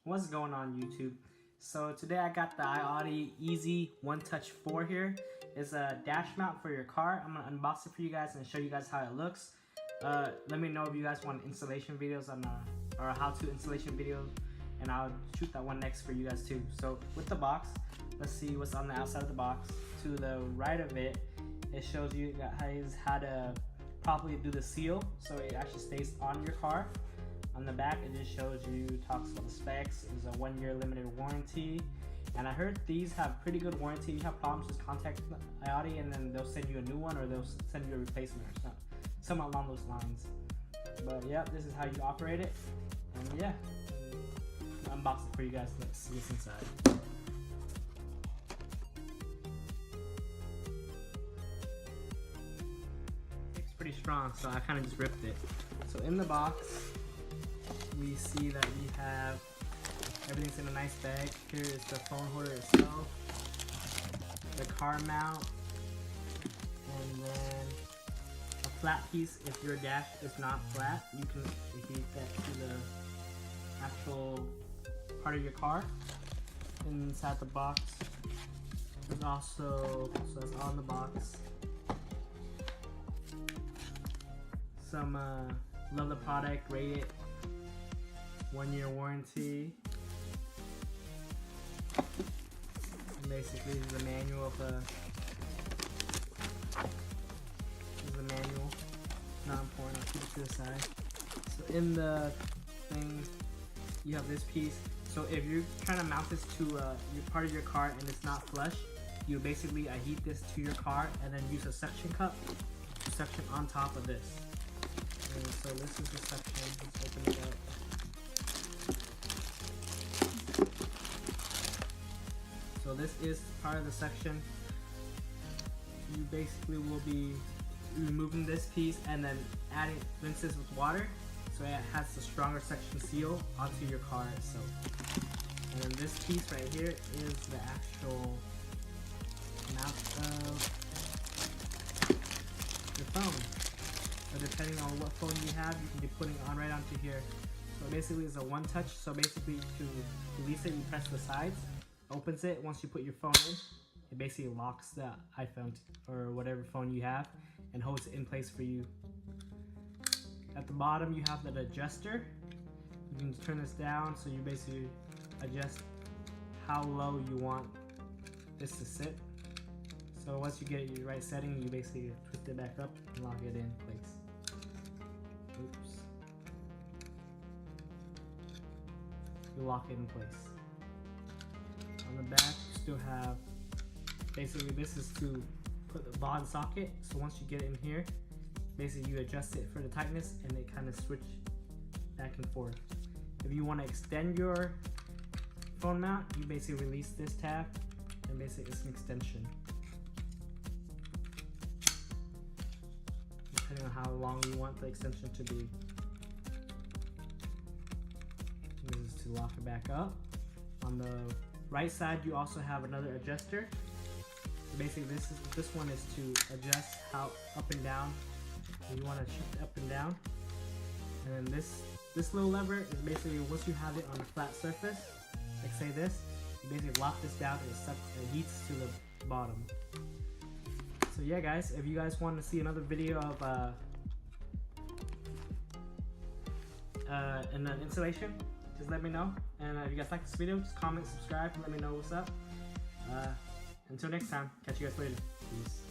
What's going on YouTube? So today I got the iOttie Easy One Touch 4 here. It's a dash mount for your car. I'm gonna unbox it for you guys and show you guys how it looks. Let me know if you guys want installation videos on or how-to installation videos, and I'll shoot that one next for you guys too. So with the box, let's see what's on the outside of the box. To the right of it, it shows you guys how to properly do the seal so it actually stays on your car. On the back, it just shows you, talks about the specs. It's a 1-year limited warranty, and I heard these have pretty good warranty. If you have problems, just contact iOttie and then they'll send you a new one, or they'll send you a replacement or something along those lines. But yeah, this is how you operate it, and yeah, I'll unbox it for you guys. Let's see what's inside. It's pretty strong, so I kind of just ripped it. So in the box, we see that we have everything's in a nice bag. Here is the phone holder itself, the car mount, and then a flat piece. If your dash is not flat, you can adhere that to the actual part of your car. And inside the box, there's also, so that's all in the box, some love the product, rate it, 1-year warranty. And basically, this is a manual of not important, I'll keep it to the side. So in the thing, you have this piece. So if you're trying to mount this to your part of your car and it's not flush, you basically adhere this to your car and then use a suction cup to suction on top of this. And so this is the suction. Let's open it up. So this is part of the section. You basically will be removing this piece and then adding rinses with water, so it has a stronger section seal onto your car itself. And then this piece right here is the actual mount of your phone. So depending on what phone you have, you can be putting it on right onto here. So basically it's a one touch. So basically to release it, you press the sides, opens it. Once you put your phone in, it basically locks the iPhone or whatever phone you have and holds it in place for you. At the bottom, you have that adjuster. You can turn this down, so you basically adjust how low you want this to sit. So once you get your right setting, you basically twist it back up and lock it in place. Oops. You lock it in place. On the back, you still have, basically this is to put the bond socket. So once you get it in here, basically you adjust it for the tightness and it kind of switch back and forth. If you want to extend your phone mount, you basically release this tab and basically it's an extension. Depending on how long you want the extension to be. This is to lock it back up. On the right side, you also have another adjuster. So basically, this one is to adjust how up and down. You want to shift up and down. And then this little lever is basically once you have it on a flat surface, like say this, you basically lock this down and it heats to the bottom. So yeah, guys, if you guys want to see another video of an installation, just let me know. And if you guys like this video, just comment, subscribe, and let me know what's up. Until next time, catch you guys later. Peace.